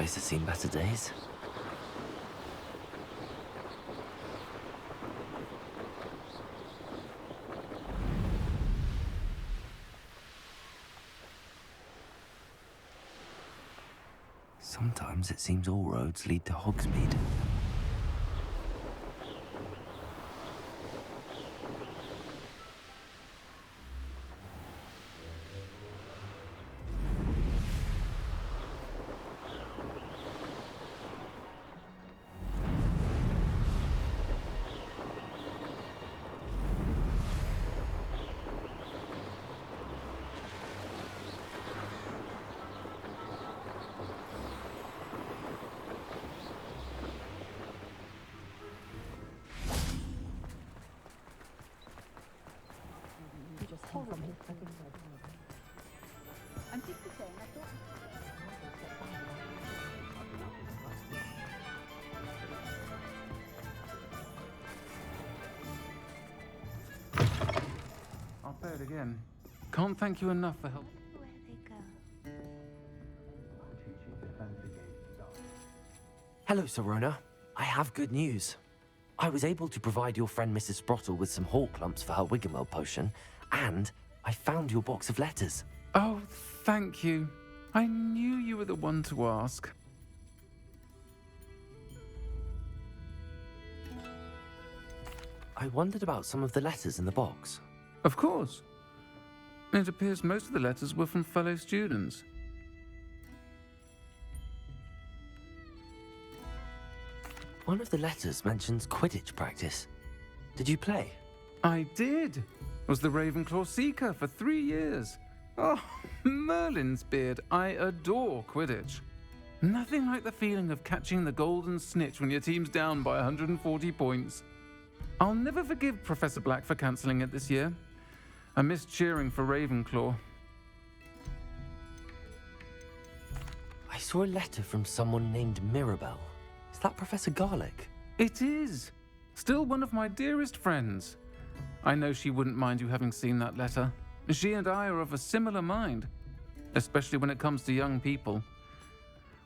place has seen better days. Sometimes it seems all roads lead to Hogsmeade. I'll play it again. Can't thank you enough for help. Where they go. Hello, Sorona. I have good news. I was able to provide your friend Mrs. Sprottle with some hall clumps for her Wiggenweld potion, and I found your box of letters. Oh, thank you. I knew you were the one to ask. I wondered about some of the letters in the box. Of course. It appears most of the letters were from fellow students. One of the letters mentions Quidditch practice. Did you play? I did. Was the Ravenclaw Seeker for 3 years. Oh, Merlin's beard. I adore Quidditch. Nothing like the feeling of catching the golden snitch when your team's down by 140 points. I'll never forgive Professor Black for cancelling it this year. I missed cheering for Ravenclaw. I saw a letter from someone named Mirabelle. Is that Professor Garlick? It is. Still one of my dearest friends. I know she wouldn't mind you having seen that letter. She and I are of a similar mind, especially when it comes to young people.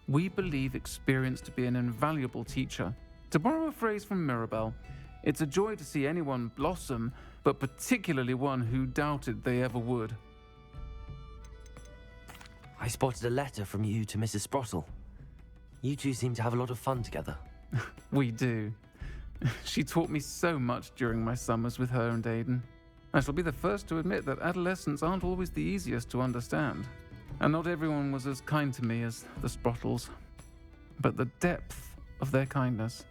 We believe experience to be an invaluable teacher. To borrow a phrase from Mirabelle, it's a joy to see anyone blossom, but particularly one who doubted they ever would. I spotted a letter from you to Mrs. Sprottle. You two seem to have a lot of fun together. We do. She taught me so much during my summers with her and Aidan. I shall be the first to admit that adolescents aren't always the easiest to understand, and not everyone was as kind to me as the Sprottles. But the depth of their kindness,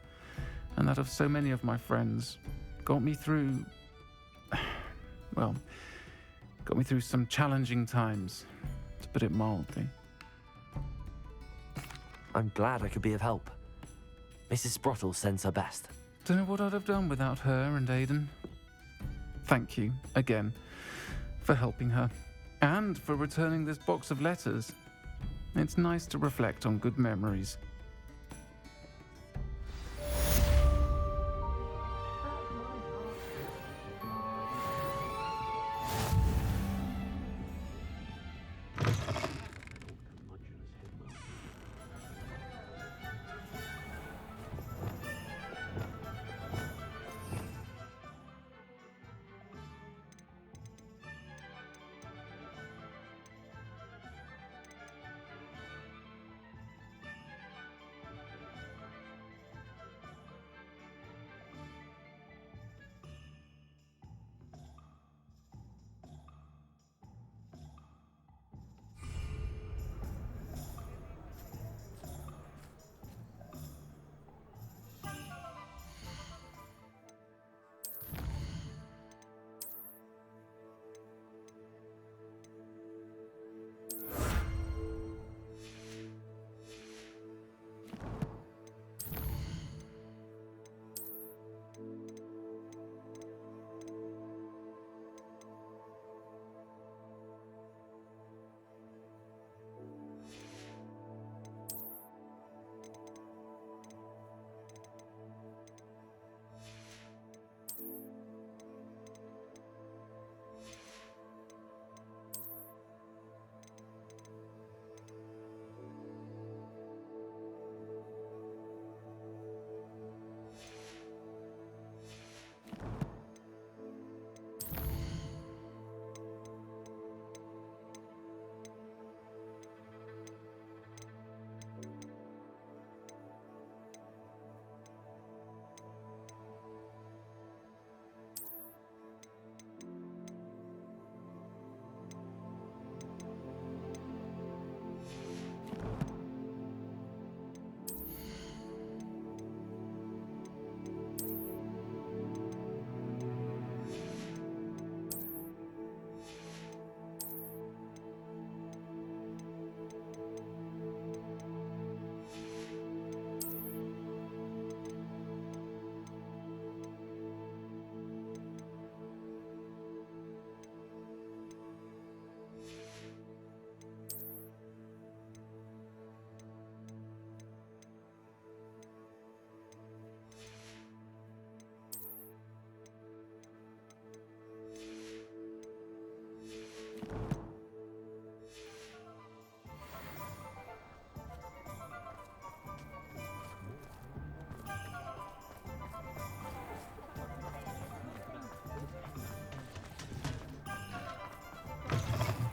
and that of so many of my friends, got me through some challenging times, to put it mildly. I'm glad I could be of help. Mrs. Sprottle sends her best. Don't know what I'd have done without her and Aidan. Thank you, again, for helping her, and for returning this box of letters. It's nice to reflect on good memories.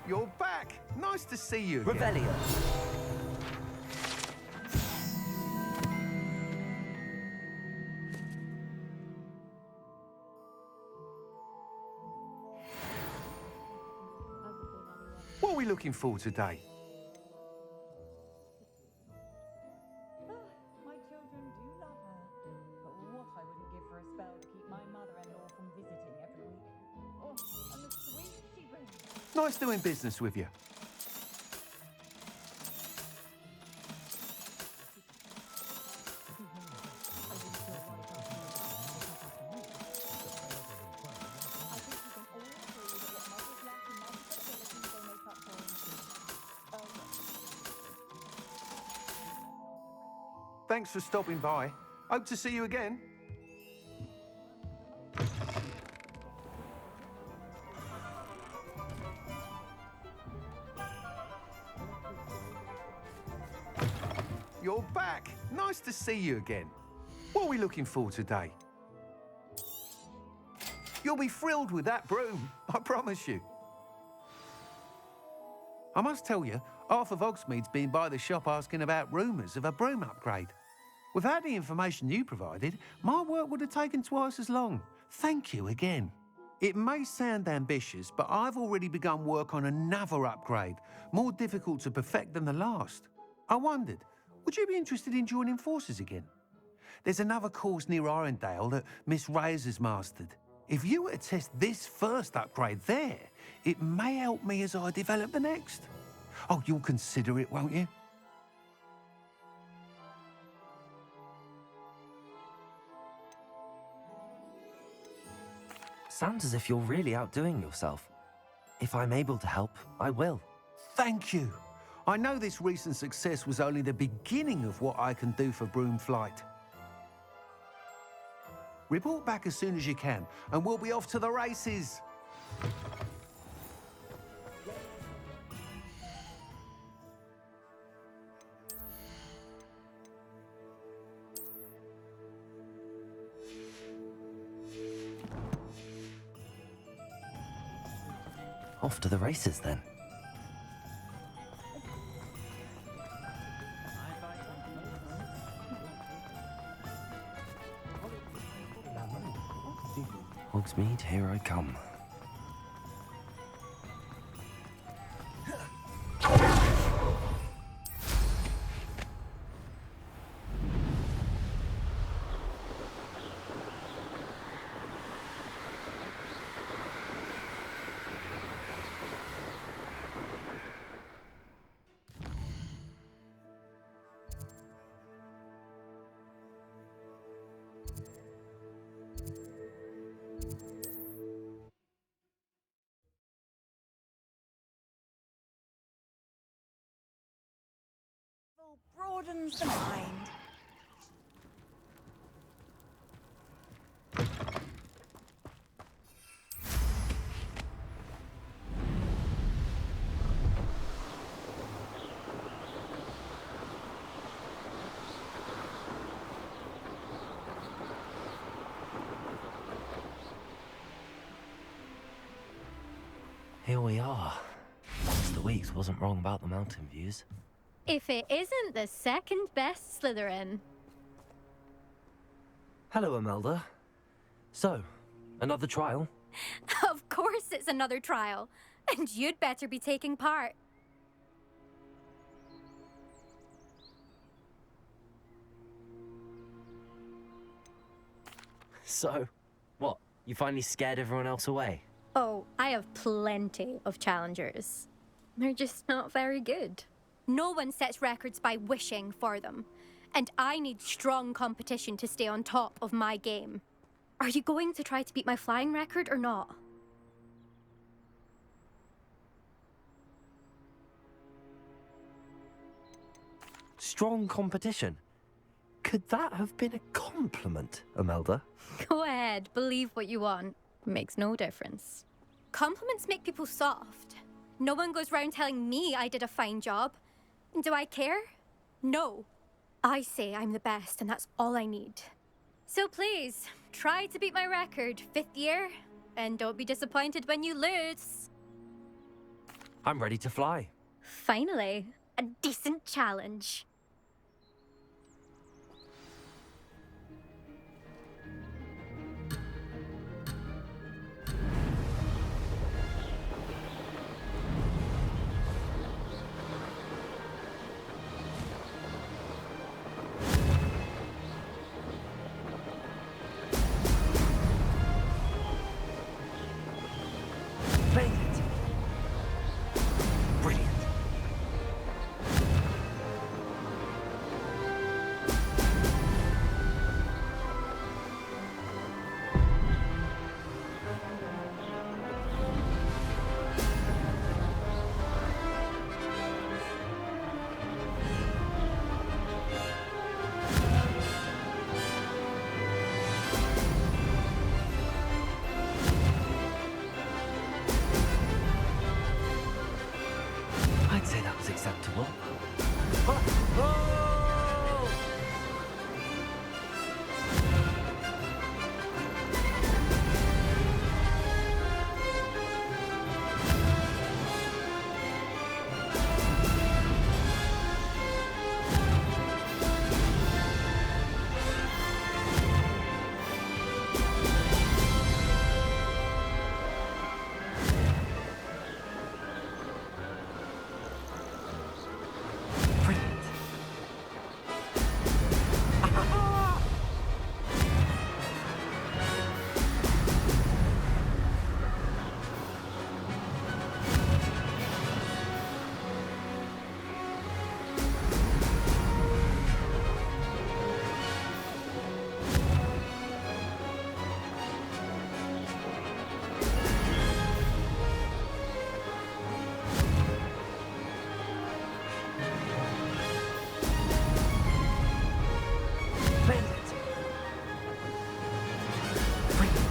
You're back. Nice to see you again. Revelio. What are we looking for today? My children do love her. But what I wouldn't give for a spell to keep my mother-in-law from visiting every week. Oh, and the sweets she brings. Nice doing business with you. I think we can all agree that what mothers lack in mothers' abilities they make up for in kids. Thanks for stopping by. Hope to see you again. You're back. Nice to see you again. What are we looking for today? You'll be thrilled with that broom, I promise you. I must tell you, half of Hogsmeade's been by the shop asking about rumours of a broom upgrade. Without the information you provided, my work would have taken twice as long. Thank you again. It may sound ambitious, but I've already begun work on another upgrade, more difficult to perfect than the last. I wondered, would you be interested in joining forces again? There's another course near Arendelle that Miss Reyes has mastered. If you were to test this first upgrade there, it may help me as I develop the next. Oh, you'll consider it, won't you? Sounds as if you're really outdoing yourself. If I'm able to help, I will. Thank you. I know this recent success was only the beginning of what I can do for Broomflight. Report back as soon as you can, and we'll be off to the races. Off to the races then. Hogsmeade, here I come. Broadens the mind. Here we are. Mr. Weeks wasn't wrong about the mountain views. If it isn't the second best Slytherin. Hello, Imelda. So, another trial? Of course it's another trial. And you'd better be taking part. So, what? You finally scared everyone else away? Oh, I have plenty of challengers. They're just not very good. No one sets records by wishing for them. And I need strong competition to stay on top of my game. Are you going to try to beat my flying record or not? Strong competition? Could that have been a compliment, Imelda? Go ahead, believe what you want. Makes no difference. Compliments make people soft. No one goes round telling me I did a fine job. Do I care? No. I say I'm the best, and that's all I need. So please, try to beat my record, 5th year, and don't be disappointed when you lose. I'm ready to fly. Finally, a decent challenge. Made it. Brilliant. I'd say that was acceptable. Oh! Brilliant. Made it. Brilliant.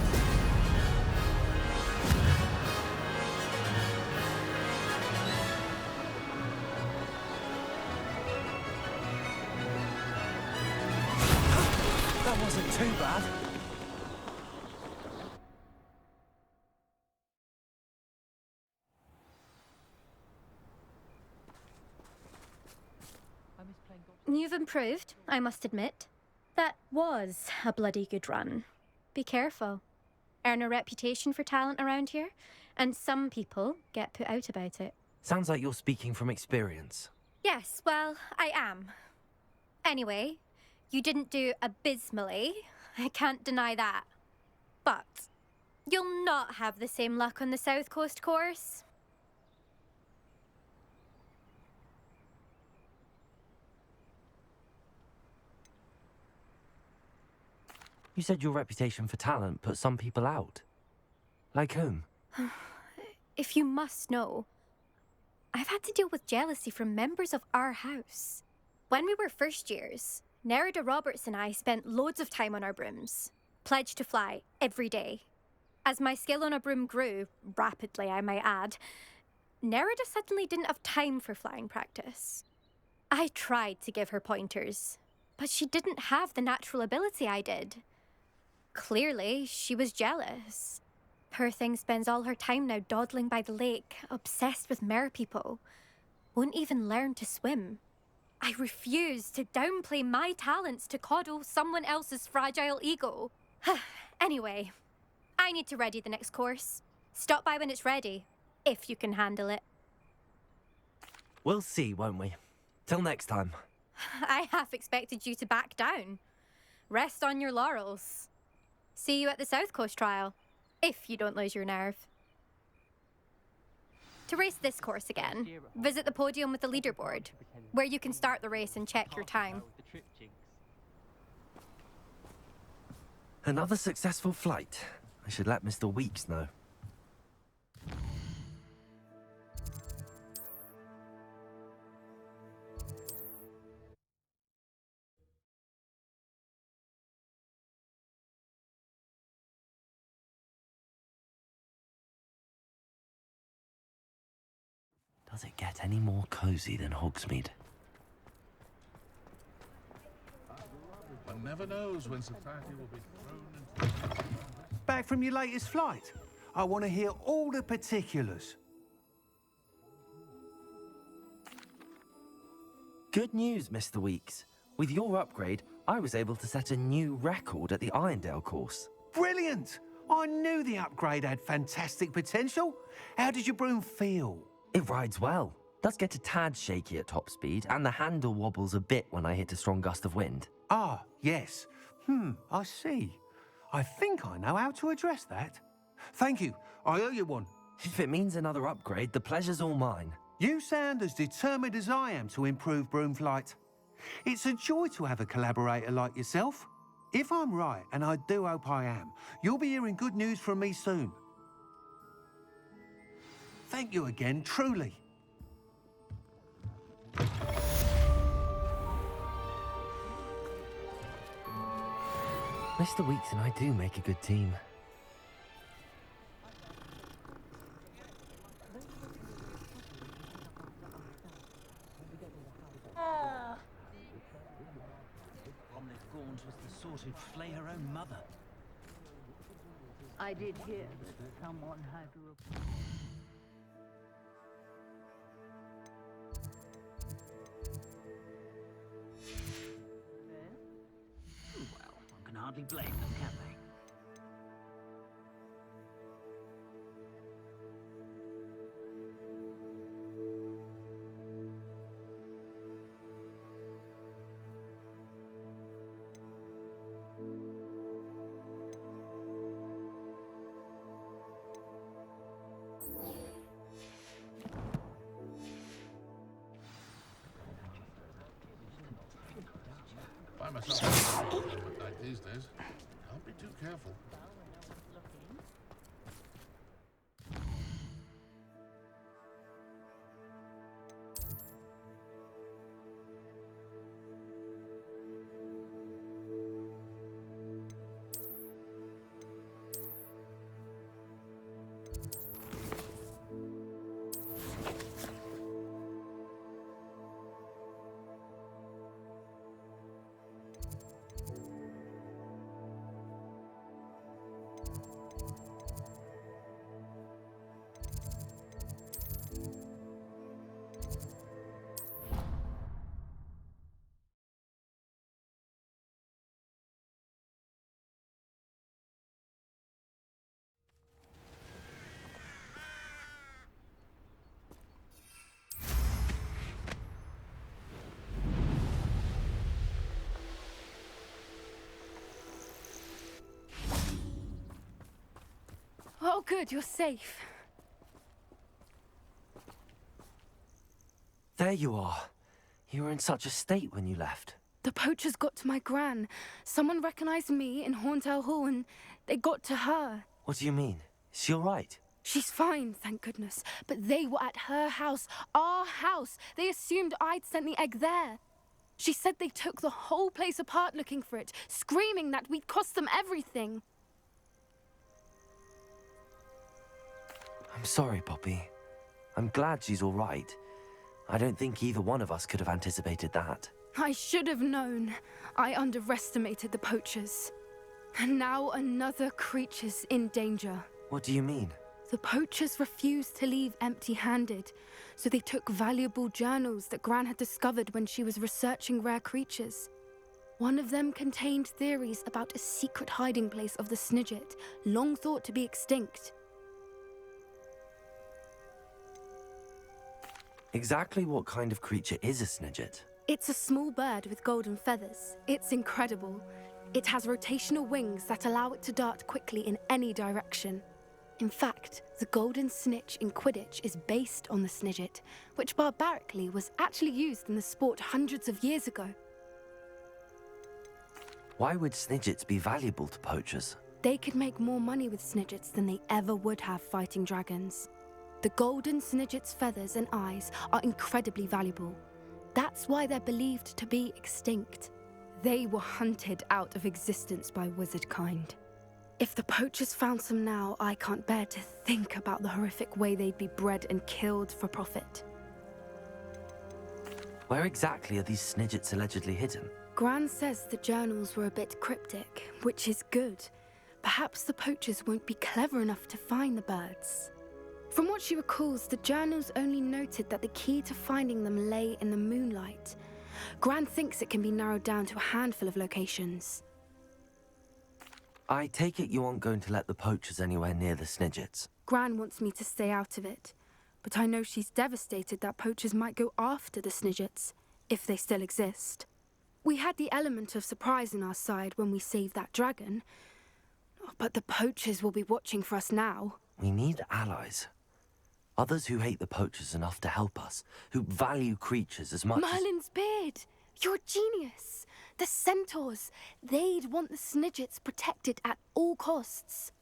That wasn't too bad. You've improved, I must admit. That was a bloody good run. Be careful. Earn a reputation for talent around here, and some people get put out about it. Sounds like you're speaking from experience. Yes, well, I am. Anyway, you didn't do abysmally. I can't deny that. But you'll not have the same luck on the South Coast course. You said your reputation for talent put some people out. Like whom? If you must know, I've had to deal with jealousy from members of our house. When we were first years, Nerida Roberts and I spent loads of time on our brooms, pledged to fly every day. As my skill on a broom grew, rapidly I might add, Nerida suddenly didn't have time for flying practice. I tried to give her pointers, but she didn't have the natural ability I did. Clearly, she was jealous. Poor thing spends all her time now dawdling by the lake, obsessed with merpeople. Won't even learn to swim. I refuse to downplay my talents to coddle someone else's fragile ego. Anyway, I need to ready the next course. Stop by when it's ready, if you can handle it. We'll see, won't we? Till next time. I half expected you to back down. Rest on your laurels. See you at the South Coast trial, if you don't lose your nerve. To race this course again, visit the podium with the leaderboard, where you can start the race and check your time. Another successful flight. I should let Mr. Weeks know. Does it get any more cozy than Hogsmeade? One never knows when society will be thrown into... Back from your latest flight? I want to hear all the particulars. Good news, Mr. Weeks. With your upgrade, I was able to set a new record at the Irondale course. Brilliant! I knew the upgrade had fantastic potential. How did your broom feel? It rides well. Does get a tad shaky at top speed, and the handle wobbles a bit when I hit a strong gust of wind. Ah, yes. I see. I think I know how to address that. Thank you. I owe you one. If it means another upgrade, the pleasure's all mine. You sound as determined as I am to improve broom flight. It's a joy to have a collaborator like yourself. If I'm right, and I do hope I am, you'll be hearing good news from me soon. Thank you again, truly. Mr. Weeks and I do make a good team. Omnic Gaunt was the sort who'd flay her own mother. I did hear that someone had to... Well, one can hardly blame them, can they? Find myself like these days. Can't be too careful. Oh, good, you're safe. There you are. You were in such a state when you left. The poachers got to my gran. Someone recognized me in Horntail Hall and they got to her. What do you mean? Is she all right? She's fine, thank goodness. But they were at her house, our house. They assumed I'd sent the egg there. She said they took the whole place apart looking for it, screaming that we'd cost them everything. I'm sorry, Poppy. I'm glad she's all right. I don't think either one of us could have anticipated that. I should have known. I underestimated the poachers. And now another creature's in danger. What do you mean? The poachers refused to leave empty-handed, so they took valuable journals that Gran had discovered when she was researching rare creatures. One of them contained theories about a secret hiding place of the Snidget, long thought to be extinct. Exactly what kind of creature is a Snidget? It's a small bird with golden feathers. It's incredible. It has rotational wings that allow it to dart quickly in any direction. In fact, the golden snitch in Quidditch is based on the Snidget, which barbarically was actually used in the sport hundreds of years ago. Why would Snidgets be valuable to poachers? They could make more money with Snidgets than they ever would have fighting dragons. The golden Snidget's feathers and eyes are incredibly valuable. That's why they're believed to be extinct. They were hunted out of existence by wizard kind. If the poachers found some now, I can't bear to think about the horrific way they'd be bred and killed for profit. Where exactly are these Snidgets allegedly hidden? Gran says the journals were a bit cryptic, which is good. Perhaps the poachers won't be clever enough to find the birds. From what she recalls, the journals only noted that the key to finding them lay in the moonlight. Gran thinks it can be narrowed down to a handful of locations. I take it you aren't going to let the poachers anywhere near the Snidgets. Gran wants me to stay out of it, but I know she's devastated that poachers might go after the Snidgets, if they still exist. We had the element of surprise on our side when we saved that dragon, but the poachers will be watching for us now. We need allies. Others who hate the poachers enough to help us, who value creatures as much Merlin's beard! You're a genius! The centaurs! They'd want the Snidgets protected at all costs.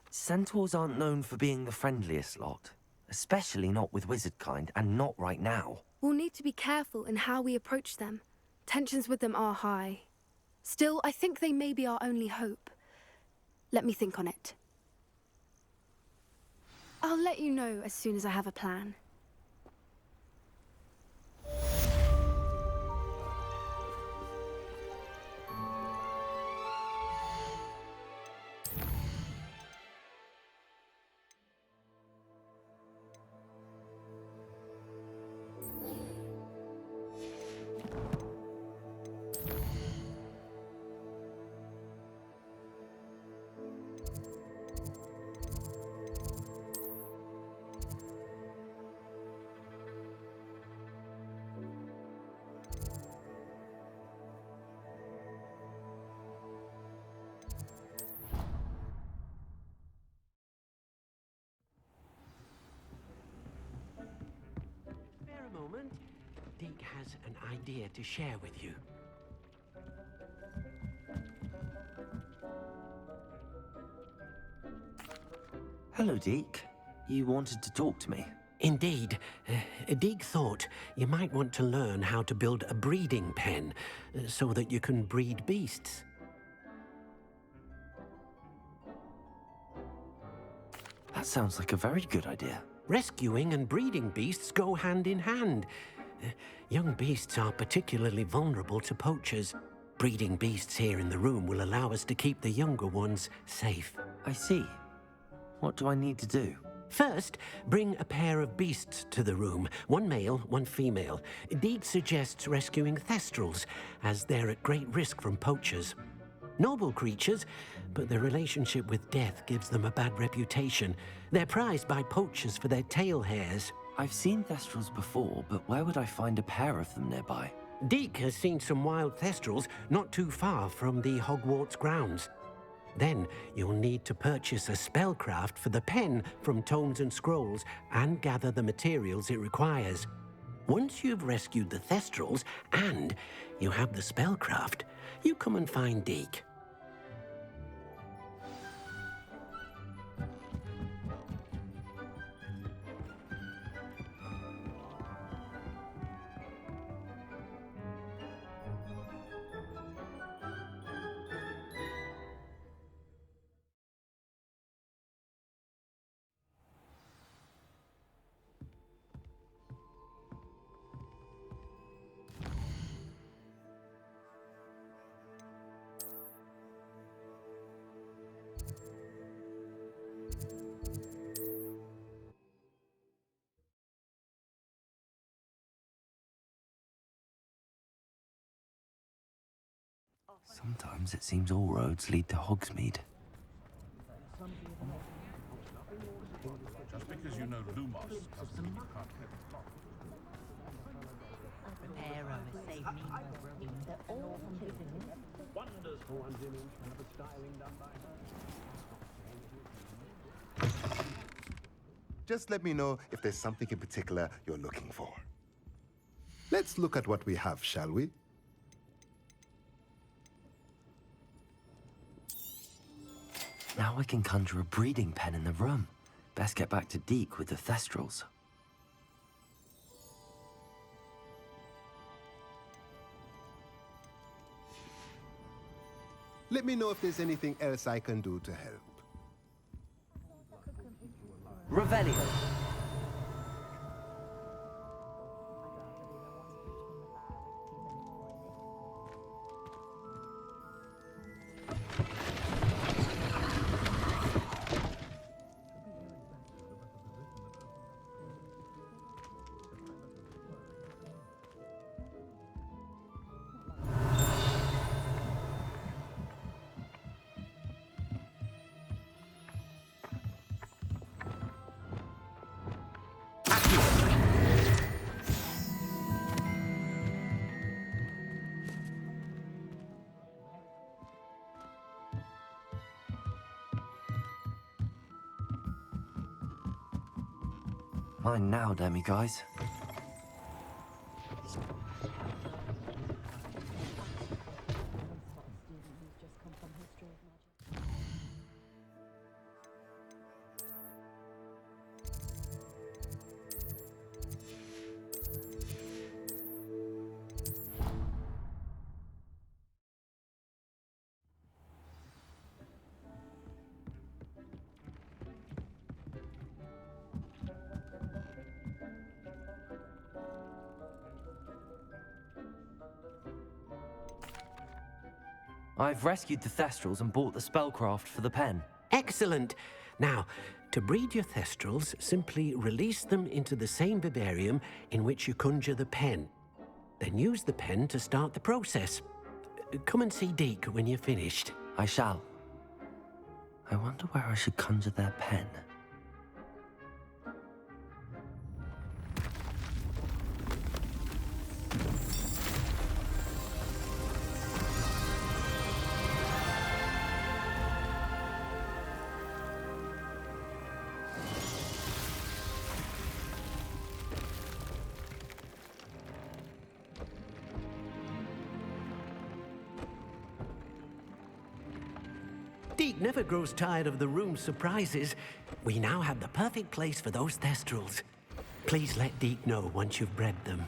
Centaurs aren't known for being the friendliest lot, especially not with wizard kind, and not right now. We'll need to be careful in how we approach them. Tensions with them are high. Still, I think they may be our only hope. Let me think on it. I'll let you know as soon as I have a plan. Moment, Deke has an idea to share with you. Hello, Deke. You wanted to talk to me? Indeed. Deke thought you might want to learn how to build a breeding pen so that you can breed beasts. That sounds like a very good idea. Rescuing and breeding beasts go hand in hand. Young beasts are particularly vulnerable to poachers. Breeding beasts here in the room will allow us to keep the younger ones safe. I see. What do I need to do? First, bring a pair of beasts to the room. One male, one female. Deke suggests rescuing thestrals, as they're at great risk from poachers. Noble creatures, but their relationship with death gives them a bad reputation. They're prized by poachers for their tail hairs. I've seen thestrals before, but where would I find a pair of them nearby? Deke has seen some wild thestrals not too far from the Hogwarts grounds. Then you'll need to purchase a spellcraft for the pen from Tomes and Scrolls and gather the materials it requires. Once you've rescued the thestrals and you have the spellcraft, you come and find Deke. Sometimes it seems all roads lead to Hogsmeade. Just because you know Lumos doesn't mean you can't get the plot. Pharaoh has saved me they're all from visiting. Wonders for one's image and the styling done by her. Just let me know if there's something in particular you're looking for. Let's look at what we have, shall we? Now I can conjure a breeding pen in the room. Best get back to Deke with the thestrals. Let me know if there's anything else I can do to help. Revelio. Mine now, Demi guys. I've rescued the Thestrals and bought the spellcraft for the pen. Excellent! Now, to breed your Thestrals, simply release them into the same vivarium in which you conjure the pen. Then use the pen to start the process. Come and see Deke when you're finished. I shall. I wonder where I should conjure their pen. Deke never grows tired of the room's surprises. We now have the perfect place for those Thestrals. Please let Deke know once you've bred them.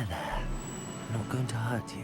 There. Not going to hurt you.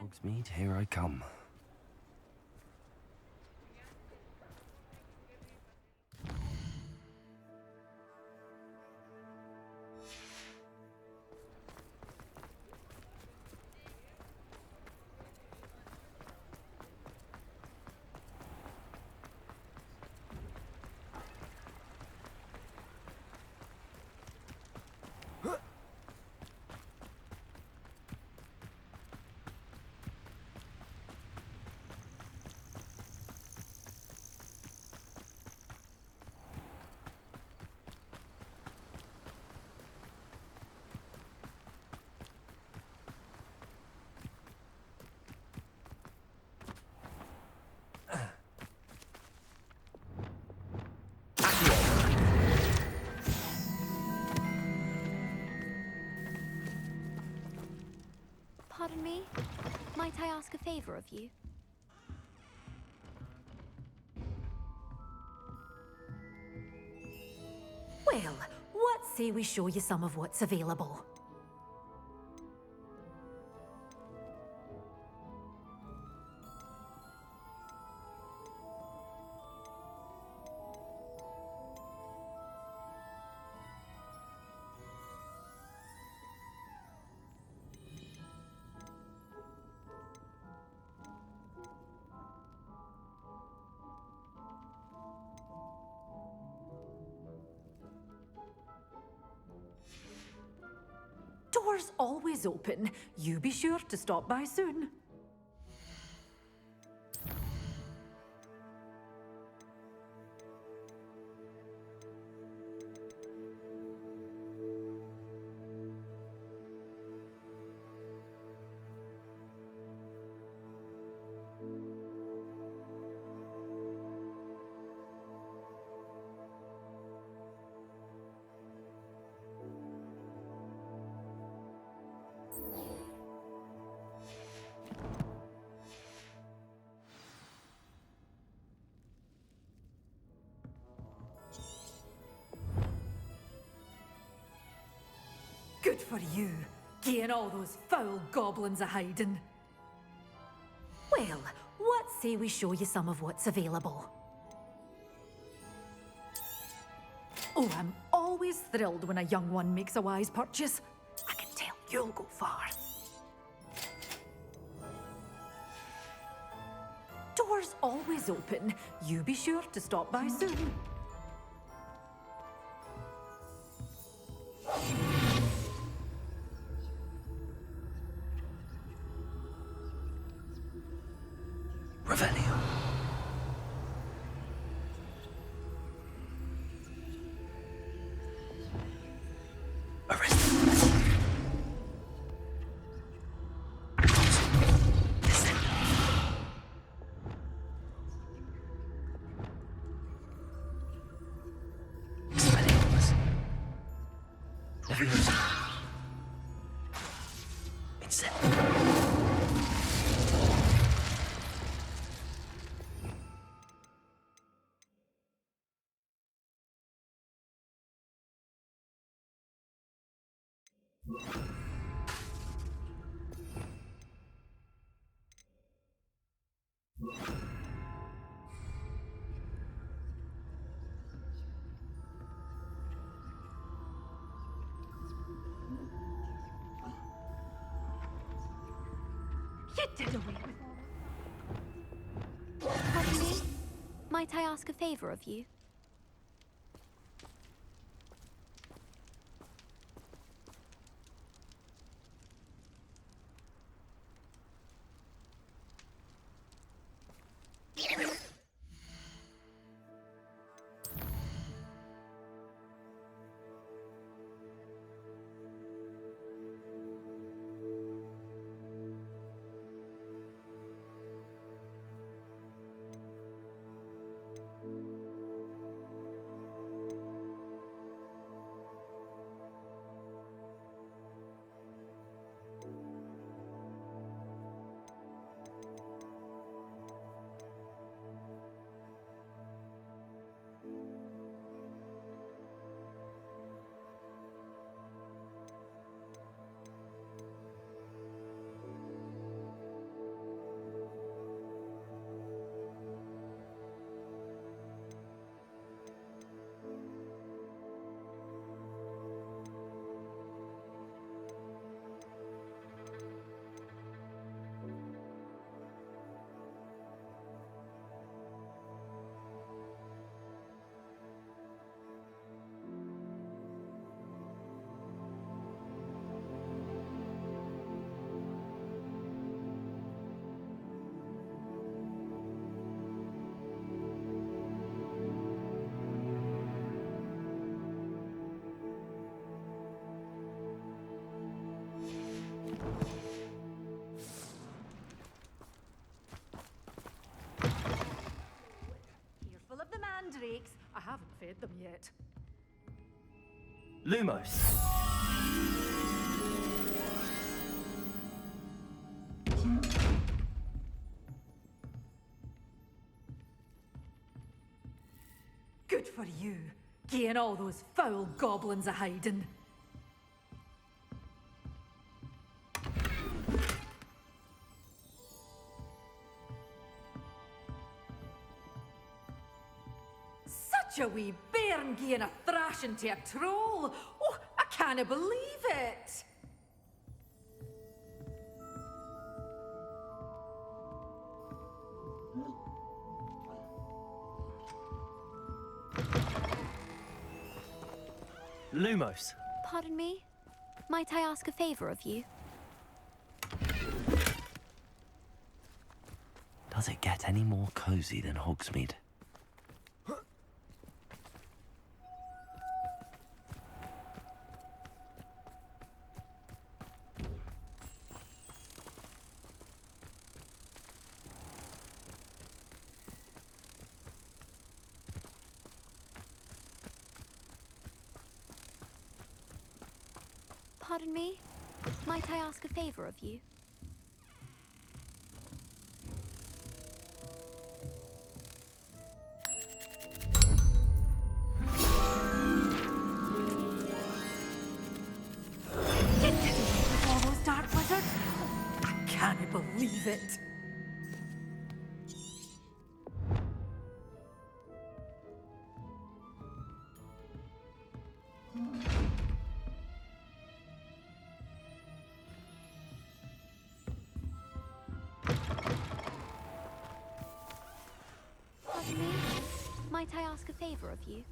Hogsmeade, here I come. Pardon me? Might I ask a favor of you? Well, what say we show you some of what's available? Doors always open. You be sure to stop by soon. Good for you, getting all those foul goblins a hiding. Well, what say we show you some of what's available? Oh, I'm always thrilled when a young one makes a wise purchase. I can tell you'll go far. Doors always open. You be sure to stop by soon. Revelio. It's... You did away with all Pardon me? Might I ask a favor of you? Careful of the mandrakes. I haven't fed them yet. Lumos. Good for you, getting all those foul goblins a hiding. Such a wee bairn giving a thrashing to a troll. Oh, I can't believe it. Lumos. Pardon me? Might I ask a favor of you? Does it get any more cozy than Hogsmeade? Pardon me? Might I ask a favor of you? You did away with all those dark wizards? I can't believe it. Pardon me? Might I ask a favor of you?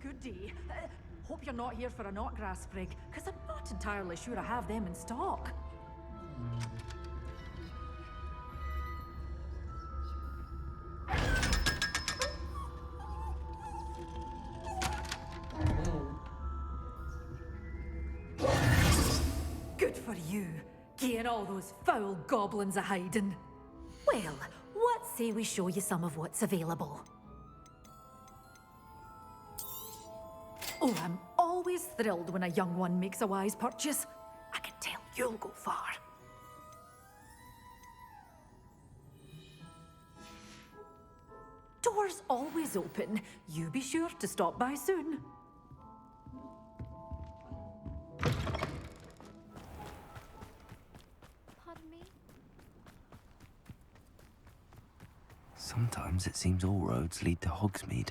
Good day. Hope you're not here for a knotgrass sprig, because I'm not entirely sure I have them in stock. Good for you, getting all those foul goblins a hiding. Well, what say we show you some of what's available? Oh, I'm always thrilled when a young one makes a wise purchase. I can tell you'll go far. Doors always open. You be sure to stop by soon. Pardon me? Sometimes it seems all roads lead to Hogsmeade.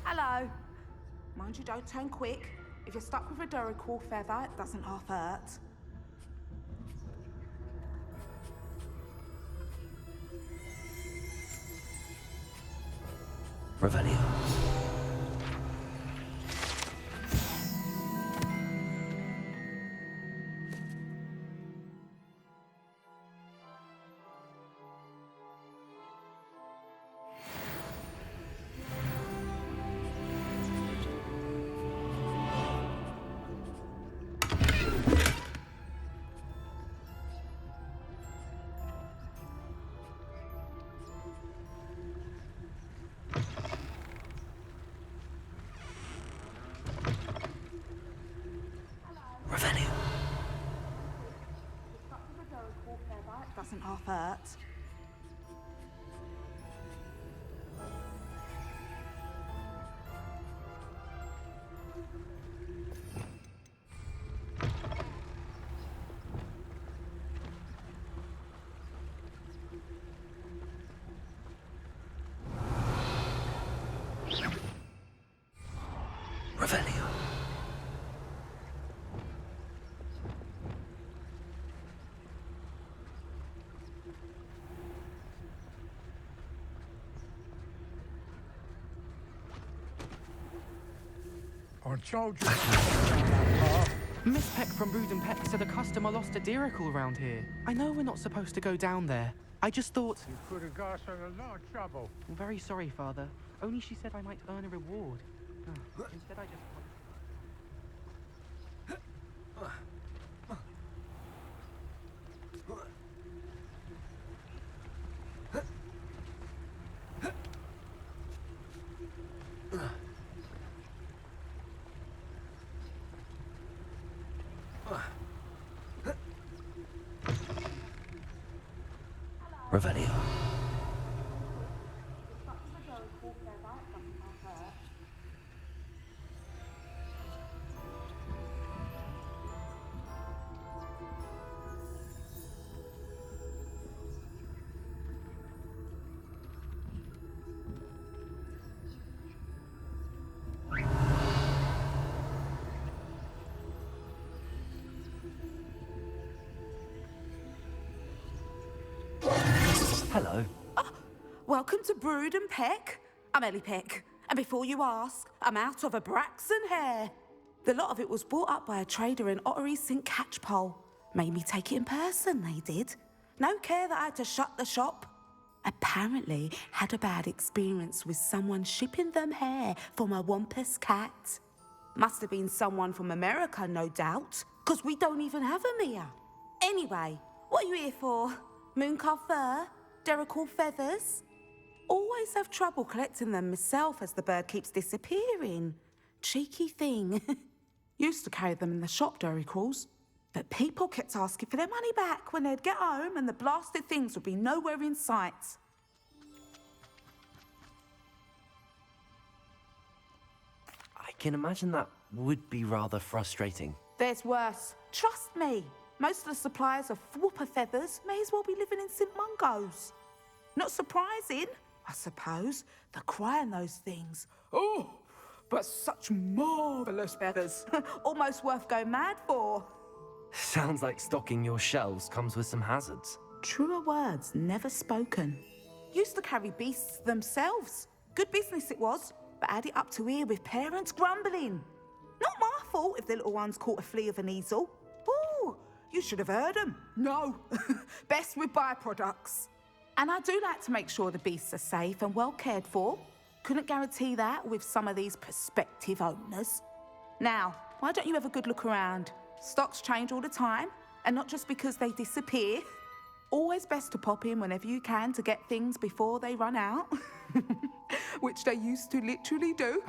Hello. Mind you, don't turn quick. If you're stuck with a Duracell feather, it doesn't half hurt. Revelio. Revelio. Stuck with a Duracell feather, it doesn't half hurt. Revelio. I told you. Miss Peck from Brood and Peck said a customer lost a Diracle around here. I know we're not supposed to go down there. I just thought... You could have got us in a lot of trouble. I'm very sorry, Father. Only she said I might earn a reward. Instead, I just... Revelio. Hello. Welcome to Brood and Peck. I'm Ellie Peck. And before you ask, I'm out of a Braxton hair. The lot of it was bought up by a trader in Ottery St. Catchpole. Made me take it in person, they did. No care that I had to shut the shop. Apparently had a bad experience with someone shipping them hair for my Wampus cat. Must have been someone from America, no doubt, because we don't even have them here. Anyway, what are you here for? Mooncar fur? Diracle feathers? Always have trouble collecting them myself as the bird keeps disappearing. Cheeky thing. Used to carry them in the shop, Duracalls. But people kept asking for their money back when they'd get home and the blasted things would be nowhere in sight. I can imagine that would be rather frustrating. There's worse. Trust me. Most of the suppliers of whooper feathers may as well be living in St. Mungo's. Not surprising, I suppose, the cry on those things. Oh, but such marvellous feathers. Almost worth going mad for. Sounds like stocking your shelves comes with some hazards. Truer words never spoken. Used to carry beasts themselves. Good business it was, but add it up to here with parents grumbling. Not my fault if the little ones caught a flea of an easel. Ooh, you should have heard them. No, best with byproducts. And I do like to make sure the beasts are safe and well cared for. Couldn't guarantee that with some of these prospective owners. Now, why don't you have a good look around? Stocks change all the time, and not just because they disappear. Always best to pop in whenever you can to get things before they run out. Which they used to literally do.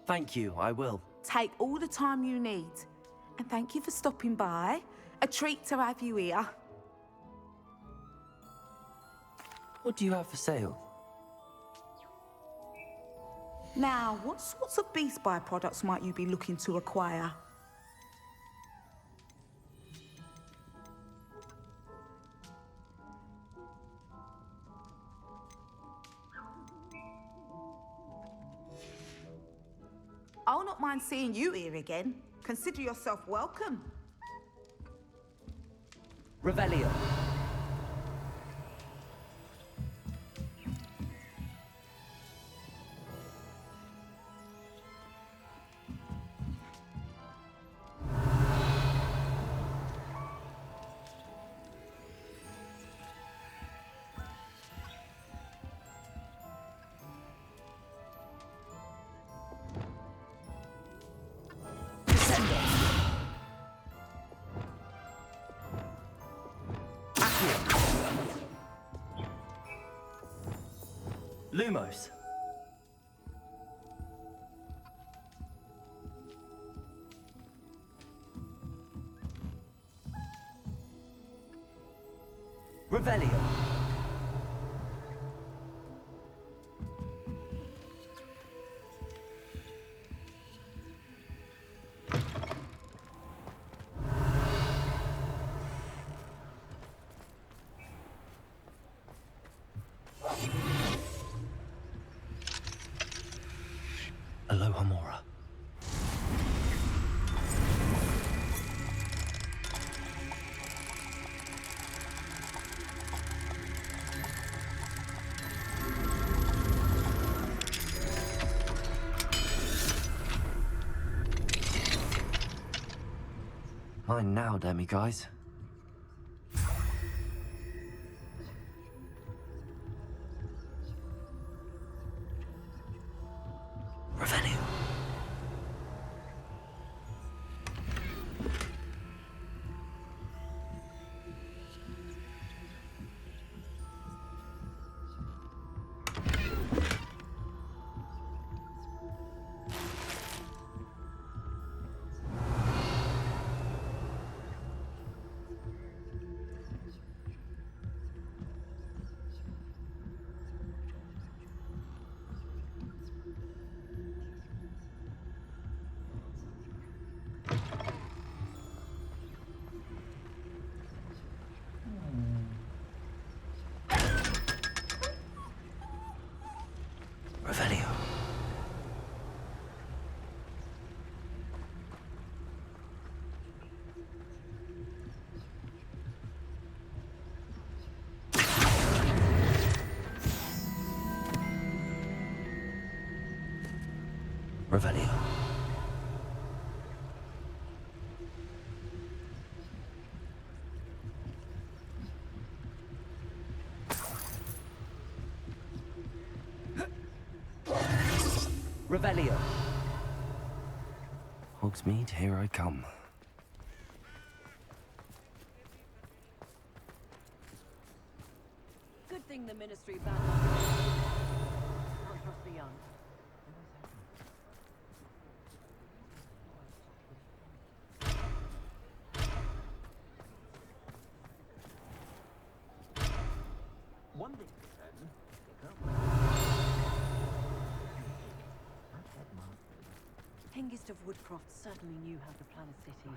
Thank you, I will. Take all the time you need. And thank you for stopping by. A treat to have you here. What do you have for sale? Now, what sorts of beast byproducts might you be looking to acquire? I'll not mind seeing you here again. Consider yourself welcome. Revelio. Lumos. Revelio. Aloha Mora. Mine now, Demi guys. Revelio. Revelio. Revelio. Revelio. Hogsmeade, here I come. Good thing the Ministry banned Can't trust the young. One thing for certain, Hengist of Woodcroft certainly knew how to plan a city.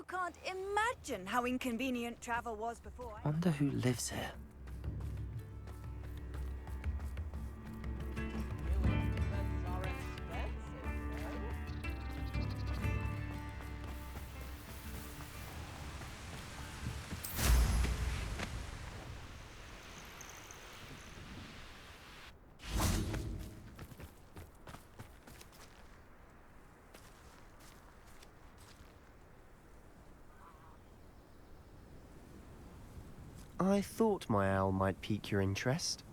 You can't imagine how inconvenient travel was before. Wonder who lives here. I thought my owl might pique your interest.